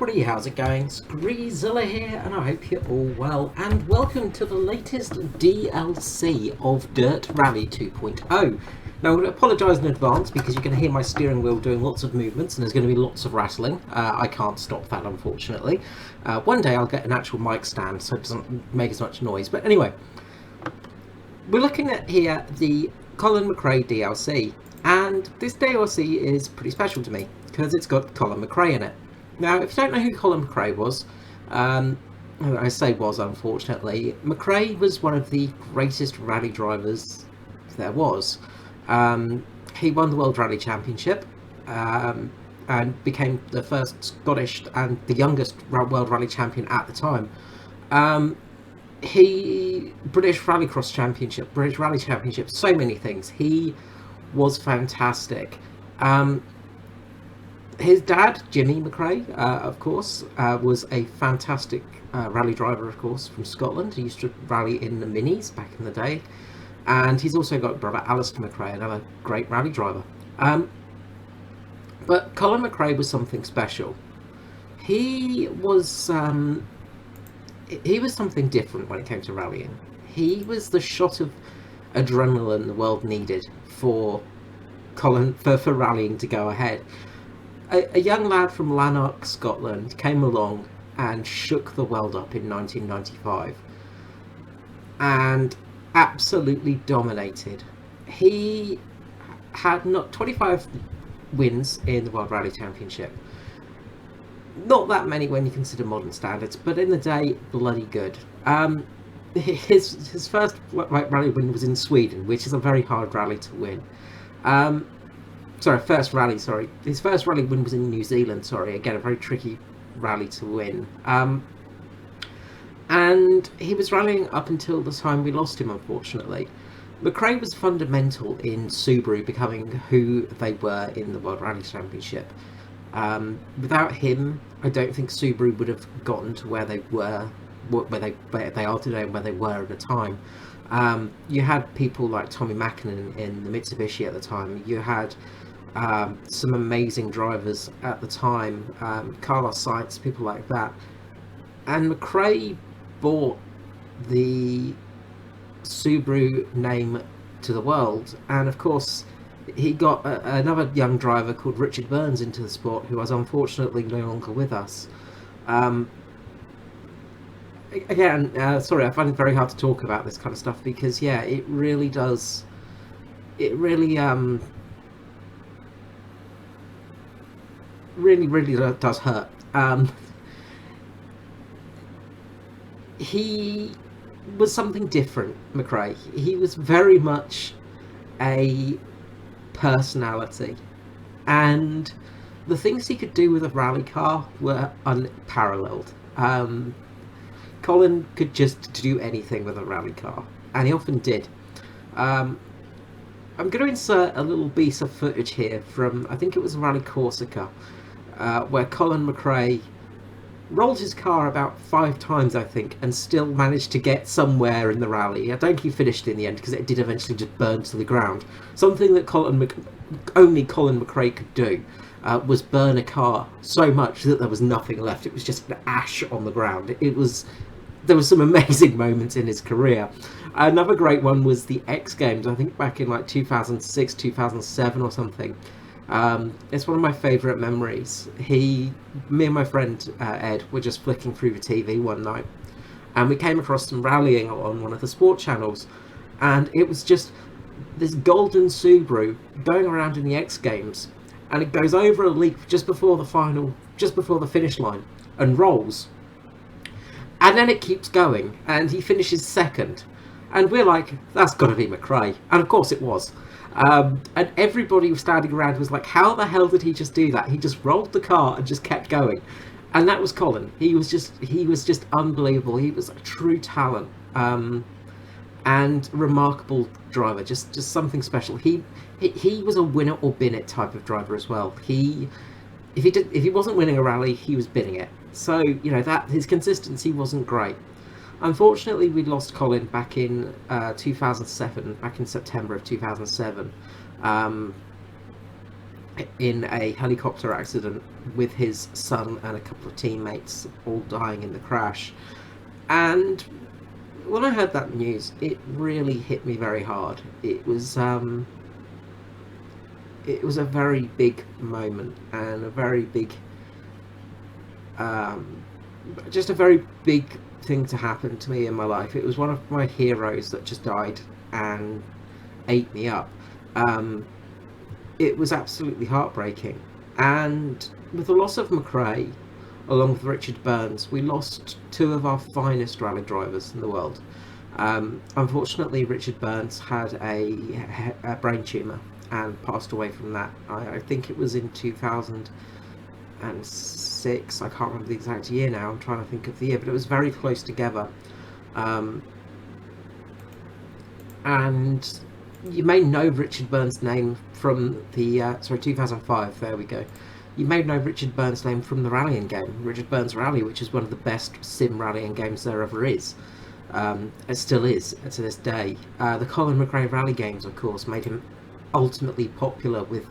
everybody, how's it going? Screezilla here, and I hope you're all well, and welcome to the latest DLC of Dirt Rally 2.0. Now, I'm going to apologise in advance because you're going to hear my steering wheel doing lots of movements and there's going to be lots of rattling. I can't stop that, unfortunately. One day I'll get an actual mic stand so it doesn't make as much noise, but anyway. We're looking at here the Colin McRae DLC, and this DLC is pretty special to me because it's got Colin McRae in it. Now, if you don't know who Colin McRae was, I say was, unfortunately, McRae was one of the greatest rally drivers there was. He won the World Rally Championship and became the first Scottish and the youngest World Rally Champion at the time. British Rallycross Championship, British Rally Championship, so many things. He was fantastic. His dad, Jimmy McRae, of course, was a fantastic rally driver, of course, from Scotland. He used to rally in the Minis back in the day. And he's also got brother Alistair McRae, another great rally driver. But Colin McRae was something special. He was something different when it came to rallying. He was the shot of adrenaline the world needed for rallying to go ahead. A young lad from Lanark, Scotland, came along and shook the world up in 1995 and absolutely dominated. He had 25 wins in the World Rally Championship. Not that many when you consider modern standards, but in the day, bloody good. His first rally win was in Sweden, which is a very hard rally to win. His first rally win was in New Zealand, again, a very tricky rally to win. And he was rallying up until the time we lost him, unfortunately. McRae was fundamental in Subaru becoming who they were in the World Rally Championship. Without him, I don't think Subaru would have gotten to where they were, where they are today, and where they were at the time. You had people like Tommy Mäkinen in the Mitsubishi at the time. You had some amazing drivers at the time, Carlos Sainz, people like that. And McRae brought the Subaru name to the world, and of course he got another young driver called Richard Burns into the sport, who was unfortunately no longer with us. Again, sorry, I find it very hard to talk about this kind of stuff because, yeah, it really does hurt. He was something different, McRae. He was very much a personality, and the things he could do with a rally car were unparalleled. Colin could just do anything with a rally car, and he often did. I'm going to insert a little piece of footage here from, I think it was Rally Corsica, where Colin McRae rolled his car about 5 times, I think, and still managed to get somewhere in the rally. I don't think he finished in the end because it did eventually just burn to the ground. Something that only Colin McRae could do was burn a car so much that there was nothing left. It was just ash on the ground. There were some amazing moments in his career. Another great one was the X Games, I think back in like 2006, 2007 or something. It's one of my favourite memories. Me and my friend Ed were just flicking through the TV one night, and we came across some rallying on one of the sport channels, and it was just this golden Subaru going around in the X Games, and it goes over a leap just before the finish line, and rolls. And then it keeps going, and he finishes second. And we're like, that's got to be McRae. And of course it was. And everybody standing around was like, how the hell did he just do that? He just rolled the car and just kept going. And that was Colin. He was just unbelievable. He was a true talent. And remarkable driver. Just something special. He was a winner or bin it type of driver as well. If he wasn't winning a rally, he was binning it. So, that his consistency wasn't great. Unfortunately, we lost Colin back in 2007, back in September of 2007. in a helicopter accident with his son and a couple of teammates all dying in the crash. And when I heard that news, it really hit me very hard. It was a very big moment and a very big, just a very big thing to happen to me in my life. It was one of my heroes that just died and ate me up. It was absolutely heartbreaking. And with the loss of McRae, along with Richard Burns, we lost two of our finest rally drivers in the world. Unfortunately, Richard Burns had a brain tumour and passed away from that. I think it was in 2006. I can't remember the exact year now. I'm trying to think of the year, but it was very close together. And you may know Richard Burns' name from the 2005. There we go. You may know Richard Burns' name from the rallying game, Richard Burns Rally, which is one of the best sim rallying games there ever is. It still is to this day. The Colin McRae rally games, of course, made him ultimately popular with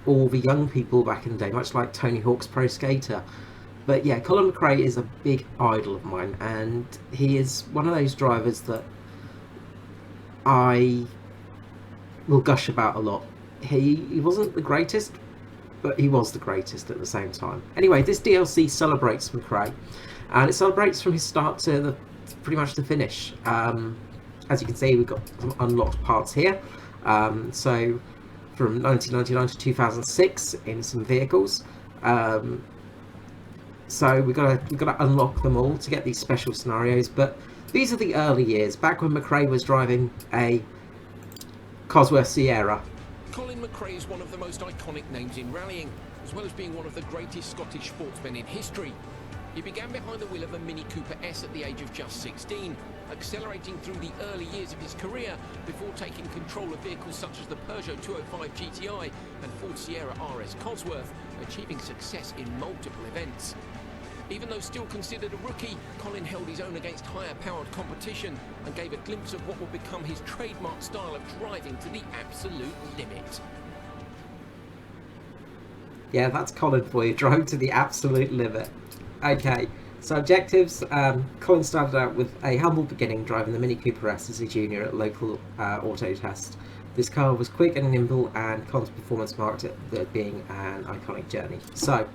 all the young people back in the day, much like Tony Hawk's Pro Skater. But yeah, Colin McRae is a big idol of mine, and he is one of those drivers that I will gush about a lot. He wasn't the greatest, but he was the greatest at the same time. Anyway, this DLC celebrates McRae, and it celebrates from his start to pretty much the finish. As you can see, we've got some unlocked parts here. So from 1999 to 2006 in some vehicles. So we've got to unlock them all to get these special scenarios. But these are the early years, back when McRae was driving a Cosworth Sierra. Colin McRae is one of the most iconic names in rallying, as well as being one of the greatest Scottish sportsmen in history. He began behind the wheel of a Mini Cooper S at the age of just 16, accelerating through the early years of his career before taking control of vehicles such as the Peugeot 205 GTI and Ford Sierra RS Cosworth, achieving success in multiple events. Even though still considered a rookie, Colin held his own against higher-powered competition and gave a glimpse of what would become his trademark style of driving to the absolute limit. Yeah, that's Colin for you, driving to the absolute limit. Okay, so objectives. Colin started out with a humble beginning, driving the Mini Cooper S as a junior at a local auto test. This car was quick and nimble, and Colin's performance marked it as being an iconic journey. So,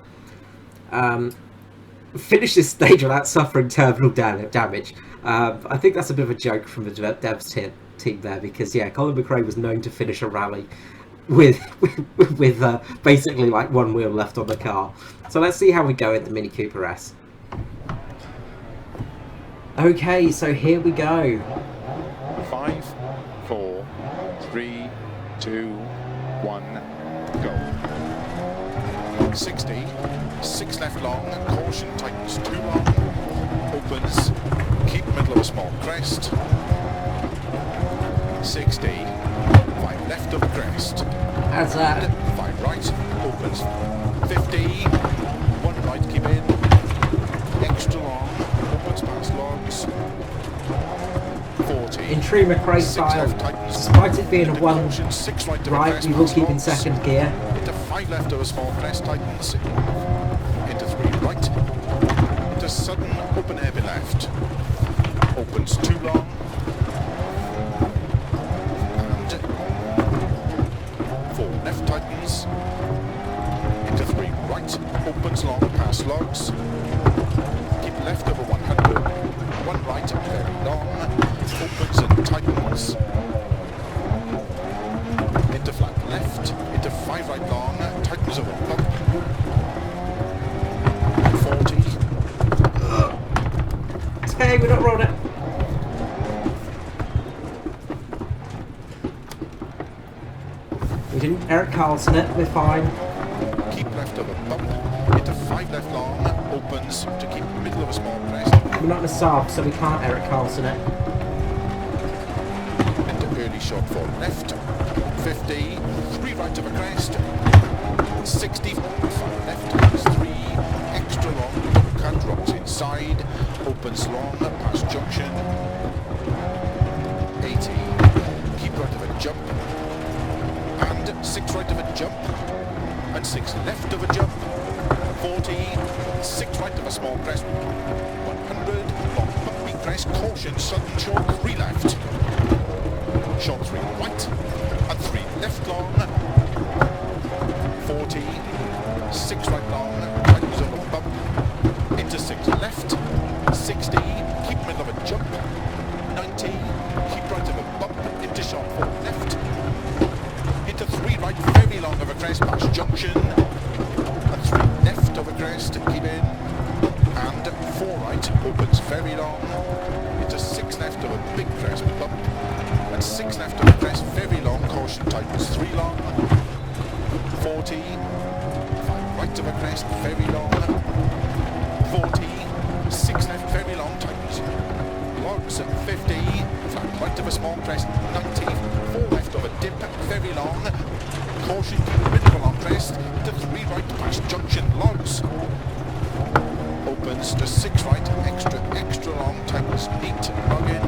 finish this stage without suffering terminal damage. I think that's a bit of a joke from the devs team there, because yeah, Colin McRae was known to finish a rally with basically like one wheel left on the car. So let's see how we go in the Mini Cooper S. Okay, so here we go. 5, 4, 3, 2, 1, go. 60, 6 left long, caution, tightens 2 long, opens, keep middle of a small crest, 60, 5 left of a crest, As 5 right, opens, 50, 1 right, keep in, extra long, opens past logs, 40, in true McRae style, despite it being a one right, we will keep in second gear. Into 5 left of a small crest, tightens, into 3 right, into sudden open heavy left, opens 2 long, and 4 left tightens, into 3 right, opens long past logs, keep left over 100, 1 right very long, opens and tightens, into flat left, into 5 right long, tightens over bump, 40. It's okay, we're not rolling it. We didn't Eric Carlson it, we're fine. Keep left over bump, into 5 left long, opens to keep middle of a small crest, We're not in a Saab, so we can't Eric Carlson it. into early short 4 left, 50, 3 right of a crest, 60, 5 left, 3, extra long, cut rocks inside, opens long, past junction, 80, keep right of a jump, and 6 right of a jump, and 6 left of a jump, 40, 6 right of a small crest, 100, long bumpy crest, caution, sudden short, 3 left, short 3 right, and 3 left long, 40, 6 right long, tightens over bump, into 6 left, 60, keep middle of a jump, 90, keep right of a bump, into short 4 left, into 3 right, very long of a crest, past junction, and 3 left of a crest, keep in, and 4 right, opens very long, into 6 left of a big crest, bump, and 6 left of a crest, very long, caution, tightens 3 long, 40, 5 right of a crest, very long, 40, 6 left, very long, tightens, logs at 50, flat right of a small crest, 90, 4 left of a dip, very long, caution, middle of a long crest, to 3 right, past junction, logs, opens to 6 right, extra long, tightens, neat, log in,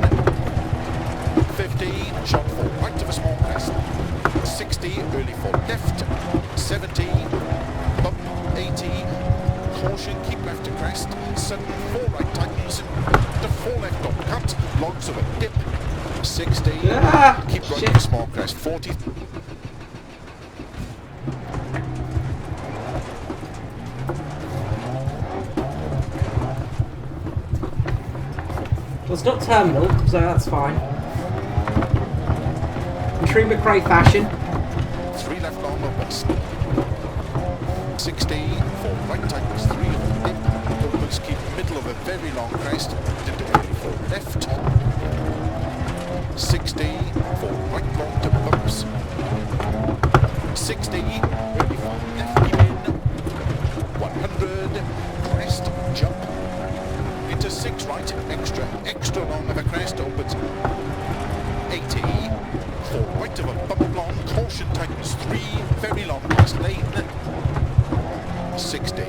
50, short 4 right of a small crest, 60, early 4 left, 70, bump, 80, caution, keep left to crest, sudden 4 right tightens, to 4 left on cut, logs of a dip, 60, keep right to a small crest, 40, Well, it's not terminal, so that's fine. In true McRae fashion. 3 left long opens, 60, 4 right tightens, 3 dip, opens, keep middle of a very long crest, into 4 left, 60, 4 right long to bumps, 60, early 4 left, keep in, 100, crest, jump, into 6 right, extra long of a crest, opens, 80, 4 right of a bump long, caution tightens 3, very long past lane, 60,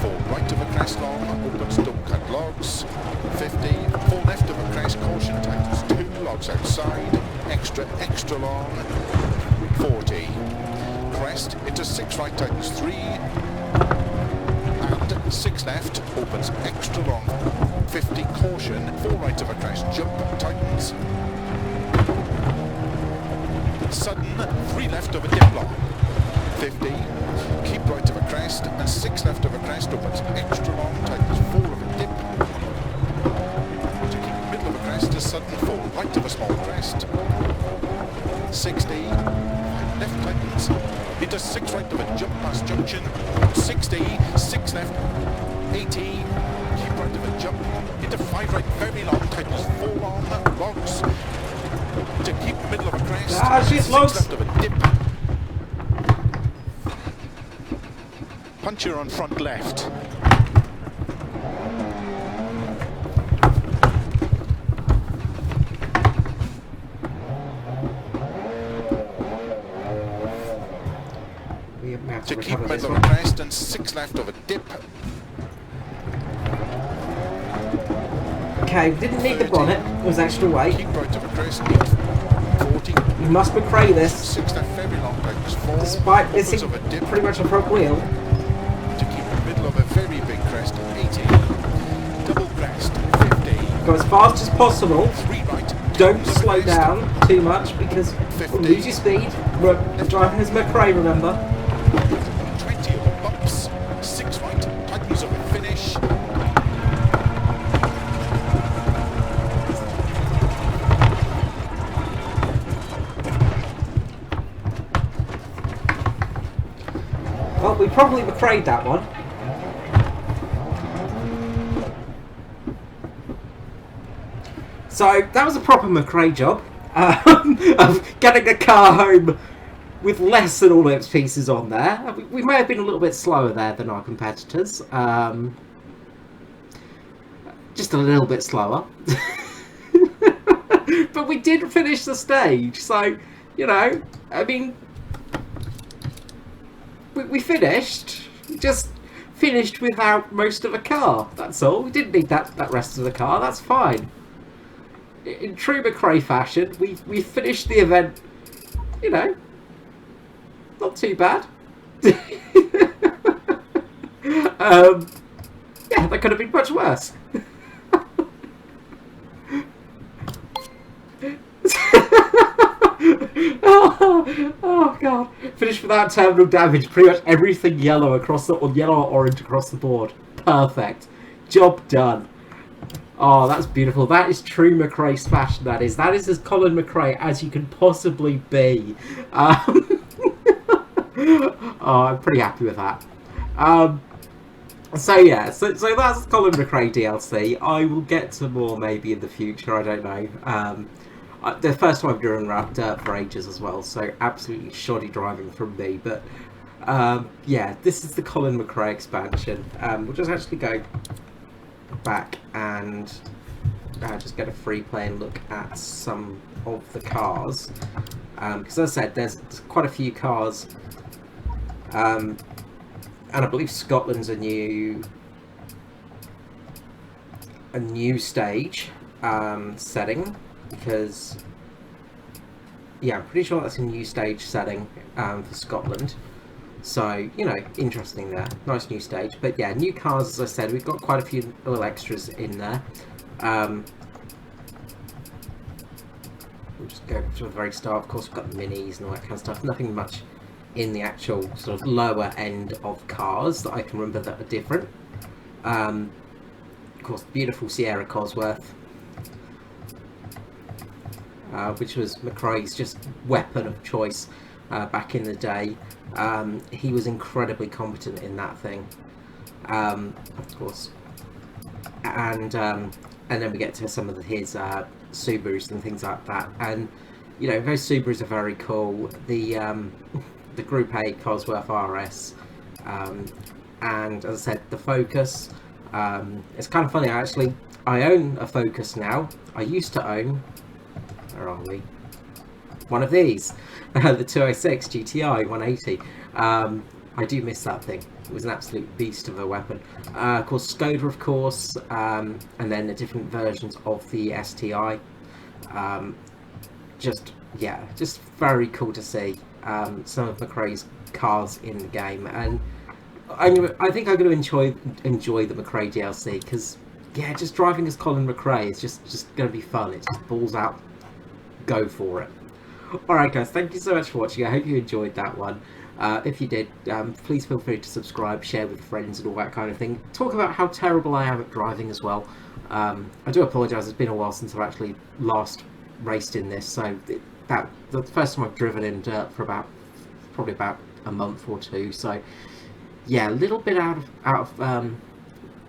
4 right of a crest long, opens, don't cut logs, 50, 4 left of a crest, caution tightens 2, logs outside, extra long, 40, crest, into 6 right tightens 3, and 6 left, opens extra long, 50, caution, 4 right of a crest, jump, tightens, sudden, 3 left of a dip long, 50, keep right of a crest, and 6 left of a crest, opens extra long, tightens 4 of a dip, to keep middle of a crest, is sudden 4 right of a small crest, 60, 5 left tightens, into 6 right of a jump past junction, 60, 6 left, 80, keep right of a jump, into 5 right, very long, tightens 4 long, logs, to keep middle of a crest, 6 left of a dip, puncher on front left, to keep middle of a crest, and 6 left of a dip. Okay, didn't need the bonnet, it was extra weight. Keep right of a crest, 40. You must McRae this. 6 left, very long, legs 4. Despite missing pretty much a front wheel. To keep the middle of a very big crest, 80. Double crest, 50. Go as fast as possible. 3 right. Don't slow down too much because you'll lose your speed. The driver has McRae, remember. 20 of the bumps, 6 right, tightens of a finish. Well, we probably McRae'd that one. So that was a proper McRae job of getting a car home with less than all its pieces on there. We may have been a little bit slower there than our competitors. Just a little bit slower. But we did finish the stage, so, you know, I mean, we finished, just finished without most of a car, that's all. We didn't need that rest of the car, that's fine. In true McRae fashion, we finished the event, you know, not too bad. Yeah, that could have been much worse. Oh god. Finished without terminal damage. Pretty much everything yellow across the, or yellow or orange across the board. Perfect. Job done. Oh, that's beautiful. That is true McRae fashion, that is. That is as Colin McRae as you can possibly be. Oh, I'm pretty happy with that. So yeah, so that's Colin McRae DLC. I will get to more maybe in the future, I don't know. The first time I've driven dirt for ages as well, so absolutely shoddy driving from me. But yeah, this is the Colin McRae expansion. We'll just actually go back and just get a free play and look at some of the cars. Because as I said, there's quite a few cars. And I believe Scotland's a new stage setting, because yeah, I'm pretty sure that's a new stage setting for Scotland. So, you know, interesting there. Nice new stage. But yeah, new cars, as I said, we've got quite a few little extras in there. We'll just go to the very start. Of course, we've got the minis and all that kind of stuff. Nothing much in the actual sort of lower end of cars that I can remember that are different. Of course, beautiful Sierra Cosworth, which was McRae's just weapon of choice back in the day. He was incredibly competent in that thing, of course. And then we get to some of his Subarus and things like that. And you know, those Subarus are very cool. The Group A Cosworth RS, and as I said, the Focus. It's kind of funny, I own a Focus now. I used to own, where are we? One of these, the 206 GTI 180. I do miss that thing. It was an absolute beast of a weapon. Of course, Skoda, of course, and then the different versions of the STI. Just very cool to see some of McRae's cars in the game, and I think I'm going to enjoy the McRae DLC, because yeah, just driving as Colin McRae is just going to be fun. It's just balls out, go for it. Alright guys, thank you so much for watching. I hope you enjoyed that one. If you did, please feel free to subscribe, share with friends and all that kind of thing. Talk about how terrible I am at driving as well. I do apologise, it's been a while since I've actually last raced in this, so the first time I've driven in dirt for probably about a month or two, so yeah, a little bit out of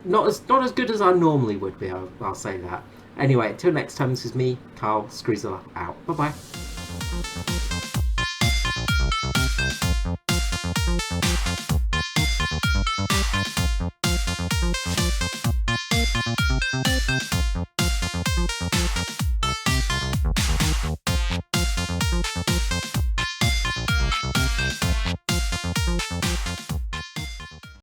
not as good as I normally would be, I'll say that. Anyway, until next time, this is me, Carl Screezer, out. Bye bye.